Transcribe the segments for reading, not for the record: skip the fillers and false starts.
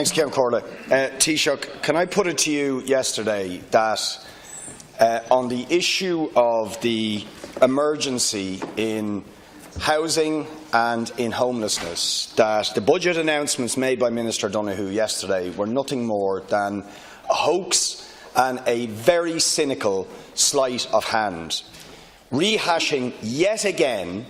Thanks, Ciaran Corley. Taoiseach, can I put it to you yesterday that on the issue of the emergency in housing and in homelessness, that the budget announcements made by Minister Donoghue yesterday were nothing more than a hoax and a very cynical sleight of hand, rehashing yet again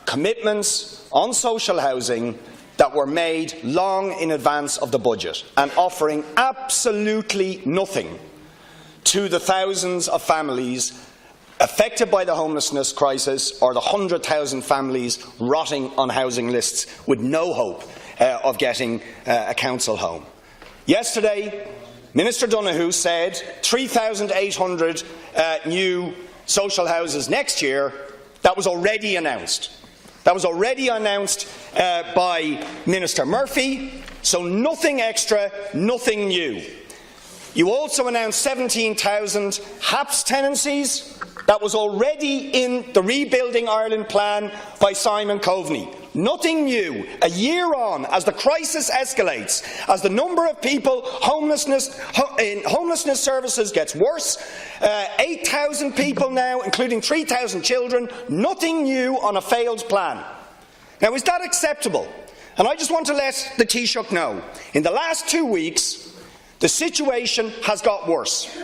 commitments on social housing that were made long in advance of the budget and offering absolutely nothing to the thousands of families affected by the homelessness crisis or the 100,000 families rotting on housing lists with no hope of getting a council home. Yesterday, Minister Donoghue said 3,800 new social houses next year. That was already announced. That was already announced by Minister Murphy, so nothing extra, nothing new. You also announced 17,000 HAPS tenancies. That was already in the Rebuilding Ireland plan by Simon Coveney. Nothing new. A year on, as the crisis escalates, as the number of people in homelessness services gets worse, 8,000 people now, including 3,000 children, nothing new on a failed plan. Now, is that acceptable? And I just want to let the Taoiseach know, in the last 2 weeks, the situation has got worse.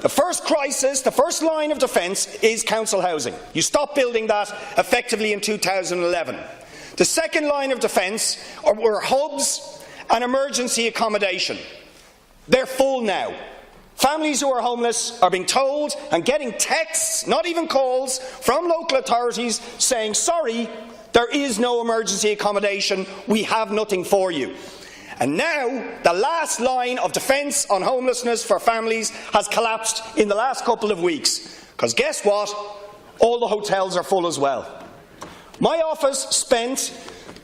The first crisis, the first line of defence is council housing. You stopped building that effectively in 2011. The second line of defence were hubs and emergency accommodation. They're full now. Families who are homeless are being told and getting texts, not even calls, from local authorities saying, sorry, there is no emergency accommodation, we have nothing for you. And now, the last line of defence on homelessness for families has collapsed in the last couple of weeks. Because guess what? All the hotels are full as well. My office spent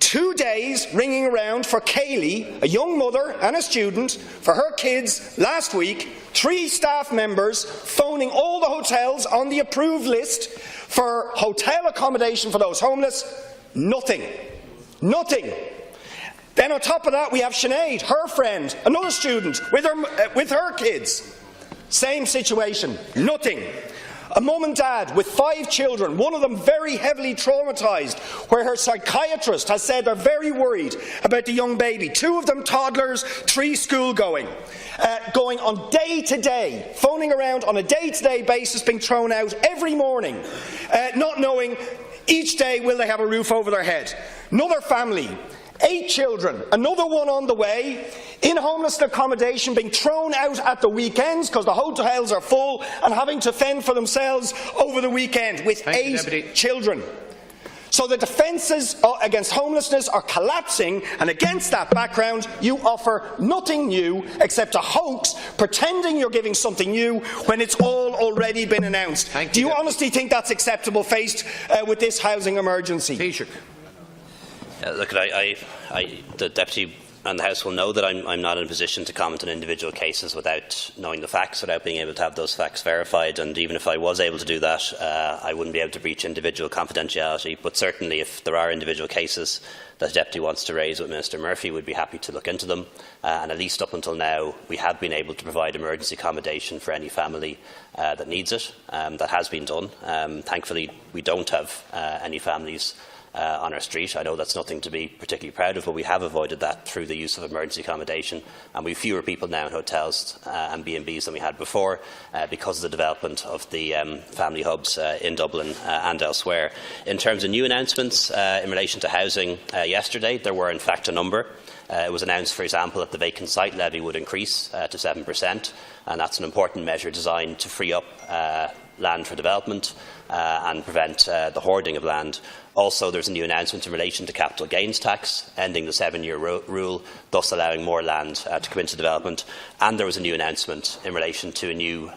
2 days ringing around for Kaylee, a young mother and a student, for her kids last week. 3 staff members phoning all the hotels on the approved list for hotel accommodation for those homeless. Nothing. Nothing. Then on top of that, we have Sinead, her friend, another student, with her kids. Same situation, nothing. A mum and dad with 5 children, one of them very heavily traumatised, where her psychiatrist has said they're very worried about the young baby. 2 of them toddlers, 3 school-going. Going on day-to-day, phoning around on a day-to-day basis, being thrown out every morning, not knowing each day will they have a roof over their head. Another family, 8 children, another one on the way, in homeless accommodation, being thrown out at the weekends because the hotels are full and having to fend for themselves over the weekend with 8 children. So the defences against homelessness are collapsing, and against that background you offer nothing new except a hoax, pretending you're giving something new when it's all already been announced. Do you honestly think that's acceptable faced with this housing emergency? Taoiseach. Look, the Deputy and the House will know that I'm not in a position to comment on individual cases without knowing the facts, without being able to have those facts verified. And even if I was able to do that, I wouldn't be able to breach individual confidentiality. But certainly, if there are individual cases that the Deputy wants to raise with Minister Murphy, we'd be happy to look into them. And at least up until now, we have been able to provide emergency accommodation for any family that needs it. That has been done. Thankfully, we don't have any families on our street. I know that's nothing to be particularly proud of, but we have avoided that through the use of emergency accommodation, and we have fewer people now in hotels and B&Bs than we had before because of the development of the family hubs in Dublin and elsewhere. In terms of new announcements in relation to housing, yesterday there were in fact a number. It was announced, for example, that the vacant site levy would increase to 7%, and that's an important measure designed to free up land for development and prevent the hoarding of land. Also, there is a new announcement in relation to capital gains tax, ending the 7-year rule, thus allowing more land to come into development. And there was a new announcement in relation to a new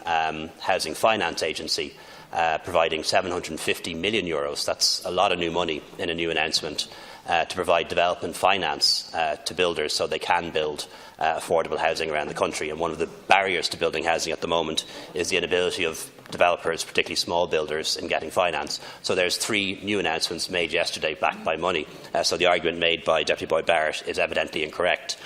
housing finance agency, providing €750 million. That's a lot of new money in a new announcement to provide development finance to builders so they can build affordable housing around the country. And one of the barriers to building housing at the moment is the inability of developers, particularly small builders, in getting finance. So there's 3 new announcements made yesterday backed by money. So the argument made by Deputy Boyd Barrett is evidently incorrect.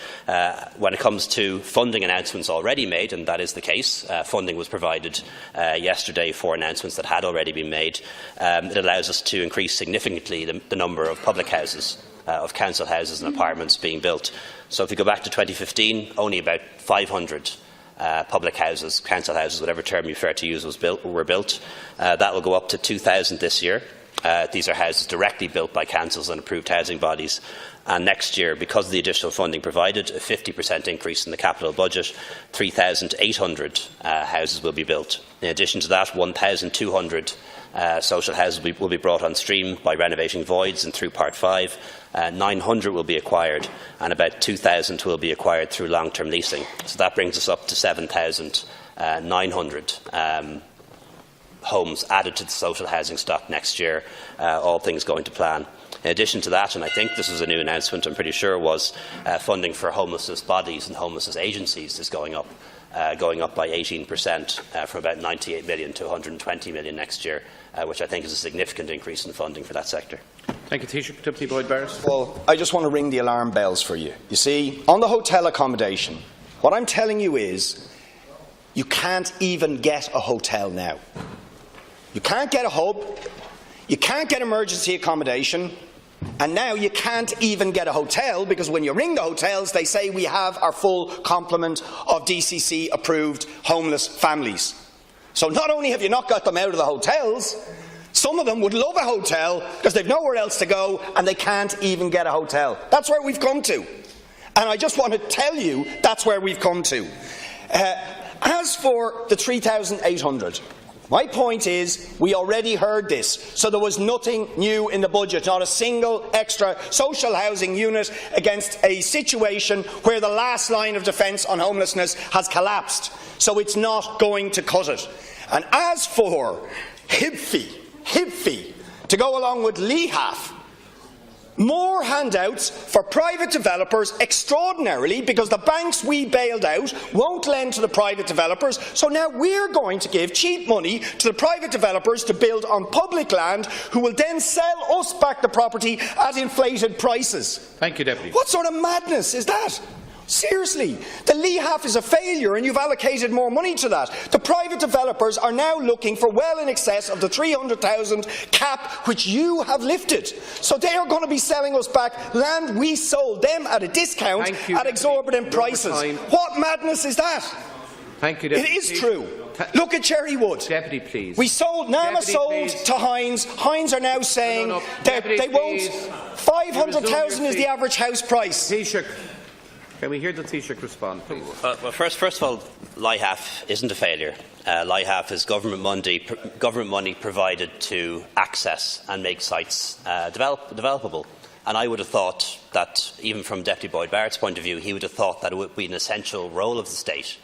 When it comes to funding announcements already made, and that is the case, funding was provided yesterday for announcements that had already been made. It allows us to increase significantly the number of public houses, of council houses and apartments being built. So if we go back to 2015, only about 500 public houses, council houses, whatever term you prefer to use, were built. That will go up to 2,000 this year. These are houses directly built by councils and approved housing bodies. And next year, because of the additional funding provided, a 50% increase in the capital budget, 3,800 houses will be built. In addition to that, 1,200 social houses will be brought on stream by renovating voids and through Part 5. 900 will be acquired, and about 2,000 will be acquired through long-term leasing. So that brings us up to 7,900 homes added to the social housing stock next year, all things going to plan. In addition to that, and I think this is a new announcement, I'm pretty sure, was funding for homelessness bodies and homelessness agencies is going up by 18%, from about 98 million to 120 million next year, which I think is a significant increase in funding for that sector. Thank you, Taoiseach. Deputy Boyd Barrett. Well, I just want to ring the alarm bells for you. You see, on the hotel accommodation, what I'm telling you is you can't even get a hotel now. You can't get a hub, you can't get emergency accommodation, and now you can't even get a hotel, because when you ring the hotels, they say we have our full complement of DCC-approved homeless families. So not only have you not got them out of the hotels, some of them would love a hotel because they've nowhere else to go and they can't even get a hotel. That's where we've come to. And I just want to tell you that's where we've come to. As for the 3,800, my point is we already heard this, so there was nothing new in the budget, not a single extra social housing unit against a situation where the last line of defence on homelessness has collapsed. So it's not going to cut it. And as for HIBFI, to go along with LEHAF, more handouts for private developers extraordinarily, because the banks we bailed out won't lend to the private developers, so now we're going to give cheap money to the private developers to build on public land, who will then sell us back the property at inflated prices. Thank you, Deputy. What sort of madness is that? Seriously, the LEHAF is a failure and you've allocated more money to that. The private developers are now looking for well in excess of the 300,000 cap which you have lifted. So they are going to be selling us back land we sold them at a discount at exorbitant prices. What madness is that? Thank you, Deputy. It is true. Look at Cherrywood. Deputy, please. We sold, NAMA sold to Hines. Hines are now saying that they won't. 500,000 is the average house price. Taoiseach. Can we hear the Taoiseach respond, please? Well, first of all, LIHAF isn't a failure. LIHAF is government money provided to access and make sites developable. And I would have thought that, even from Deputy Boyd Barrett's point of view, he would have thought that it would be an essential role of the state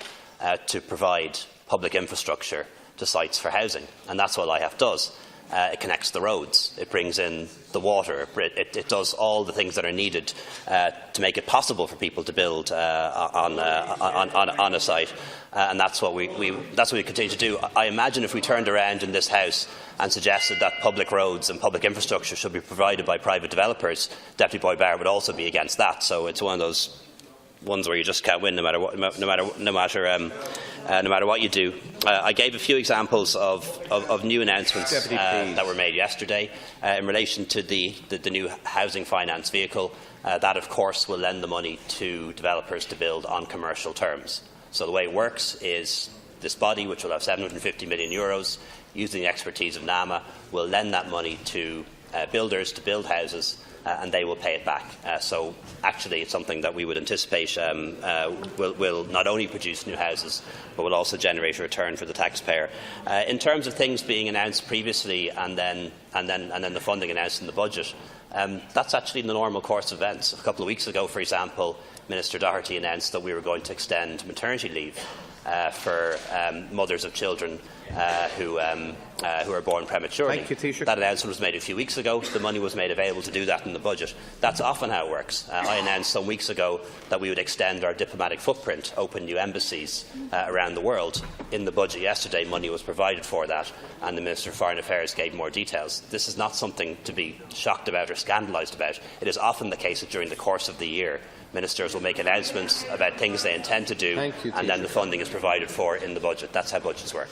to provide public infrastructure to sites for housing. And that's what LIHAF does. It connects the roads, it brings in the water, it does all the things that are needed to make it possible for people to build on a site, and that's what we continue to do. I imagine if we turned around in this House and suggested that public roads and public infrastructure should be provided by private developers, Deputy Boyd Barrett would also be against that. So it's one of those ones where you just can't win no matter what you do. I gave a few examples of new announcements that were made yesterday in relation to the new housing finance vehicle. That, of course, will lend the money to developers to build on commercial terms. So the way it works is this body, which will have €750 million, using the expertise of NAMA, will lend that money to builders to build houses, and they will pay it back. So actually it's something that we would anticipate will not only produce new houses, but will also generate a return for the taxpayer. In terms of things being announced previously and then the funding announced in the budget, that's actually the normal course of events. A couple of weeks ago, for example, Minister Doherty announced that we were going to extend maternity leave for mothers of children who are born prematurely. Thank you, Taoiseach. That announcement was made a few weeks ago. The money was made available to do that in in the budget. That's often how it works. I announced some weeks ago that we would extend our diplomatic footprint, open new embassies around the world. In the budget yesterday, money was provided for that, and the Minister for Foreign Affairs gave more details. This is not something to be shocked about or scandalised about. It is often the case that during the course of the year, ministers will make announcements about things they intend to do, and then the funding is provided for in the budget. That's how budgets work.